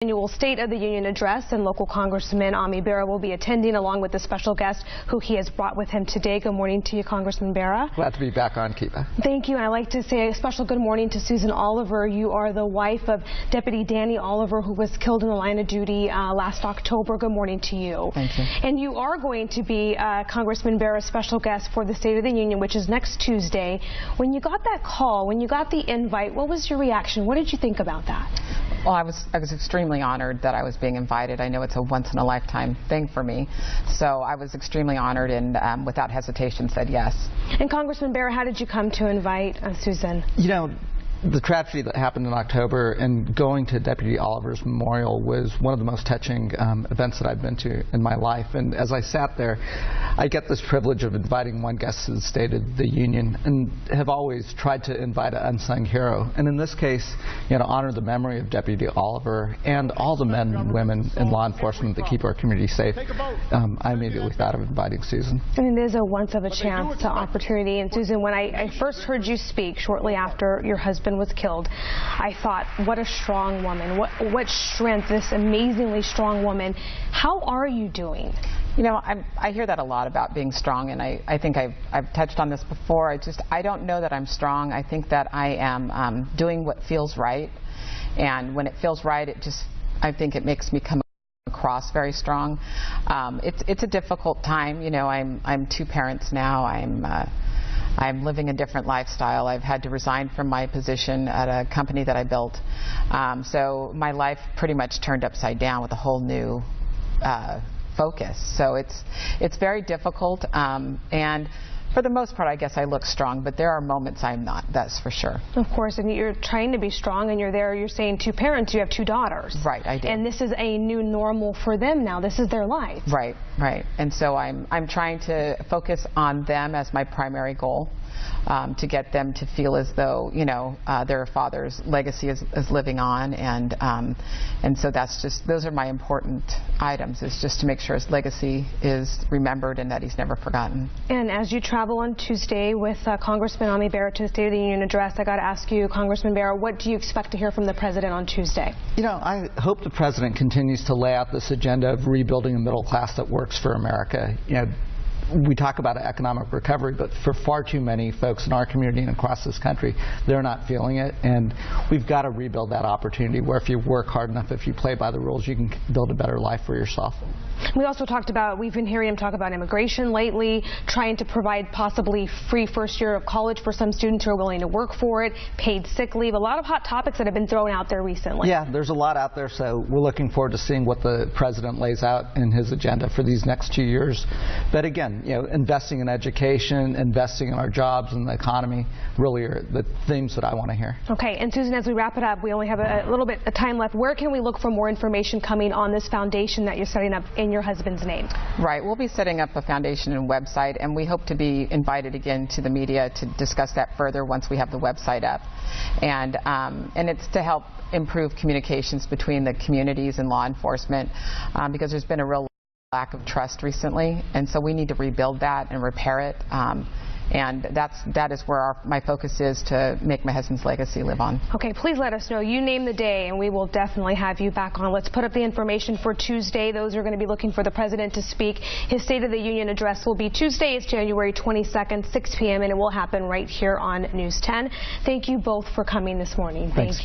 Annual State of the Union address, and local Congressman Bera will be attending along with the special guest who he has brought with him today. Good morning to you, Congressman Bera. Glad to be back on, Kiva. Thank you, and I'd like to say a special good morning to Susan Oliver. You are the wife of Deputy Danny Oliver, who was killed in the line of duty last October. Good morning to you. Thank you. And you are going to be Congressman Bera's special guest for the State of the Union, which is next Tuesday. When you got that call, when you got the invite, what was your reaction? What did you think about that? Well, I was extremely honored that I was being invited. I know it's a once-in-a-lifetime thing for me, so I was extremely honored and without hesitation said yes. And Congressman Bera, how did you come to invite Susan? You know, the tragedy that happened in October and going to Deputy Oliver's memorial was one of the most touching events that I've been to in my life. And as I sat there, I get this privilege of inviting one guest to the State of the Union and have always tried to invite an unsung hero. And in this case, you know, to honor the memory of Deputy Oliver and all the men and women in law enforcement that keep our community safe, I immediately thought of inviting Susan. And it is a once-of-a-chance opportunity. And Susan, when I first heard you speak shortly after your husband was killed, I thought, what a strong woman, what strength, this amazingly strong woman. How are you doing? You know, I hear that a lot about being strong, and I think I've touched on this before. I don't know that I'm strong. I think that I am doing what feels right, and when it feels right, I think it makes me come across very strong. It's a difficult time. You know, I'm two parents now. I'm living a different lifestyle. I've had to resign from my position at a company that I built. So my life pretty much turned upside down with a whole new focus. So it's very difficult. And for the most part, I guess I look strong, but there are moments I'm not, that's for sure. Of course, and you're trying to be strong, and you're saying two parents, you have two daughters. Right, I do. And this is a new normal for them now. This is their life. Right, right. And so I'm trying to focus on them as my primary goal, to get them to feel as though, you know, their father's legacy is living on, and so those are my important items, is just to make sure his legacy is remembered and that he's never forgotten. And as you travel on Tuesday with Congressman Bera to the State of the Union address, I got to ask you, Congressman Bera, what do you expect to hear from the President on Tuesday? You know, I hope the President continues to lay out this agenda of rebuilding a middle class that works for America. You know, we talk about economic recovery, but for far too many folks in our community and across this country, they're not feeling it, and we've got to rebuild that opportunity where if you work hard enough, if you play by the rules, you can build a better life for yourself. We also talked about, we've been hearing him talk about immigration lately, trying to provide possibly free first year of college for some students who are willing to work for it, paid sick leave, a lot of hot topics that have been thrown out there recently. Yeah, there's a lot out there, so we're looking forward to seeing what the President lays out in his agenda for these next 2 years. But again, you know, investing in education, investing in our jobs and the economy really are the themes that I want to hear. Okay, and Susan, as we wrap it up, we only have a little bit of time left. Where can we look for more information coming on this foundation that you're setting up in your husband's name? Right, we'll be setting up a foundation and website, and we hope to be invited again to the media to discuss that further once we have the website up. And it's to help improve communications between the communities and law enforcement, because there's been a real lack of trust recently, and so we need to rebuild that and repair it. And that is where my focus is, to make my husband's legacy live on. Okay, please let us know. You name the day, and we will definitely have you back on. Let's put up the information for Tuesday. Those are going to be looking for the President to speak. His State of the Union address will be Tuesday. It's January 22nd, 6 p.m., and it will happen right here on News 10. Thank you both for coming this morning. Thank you.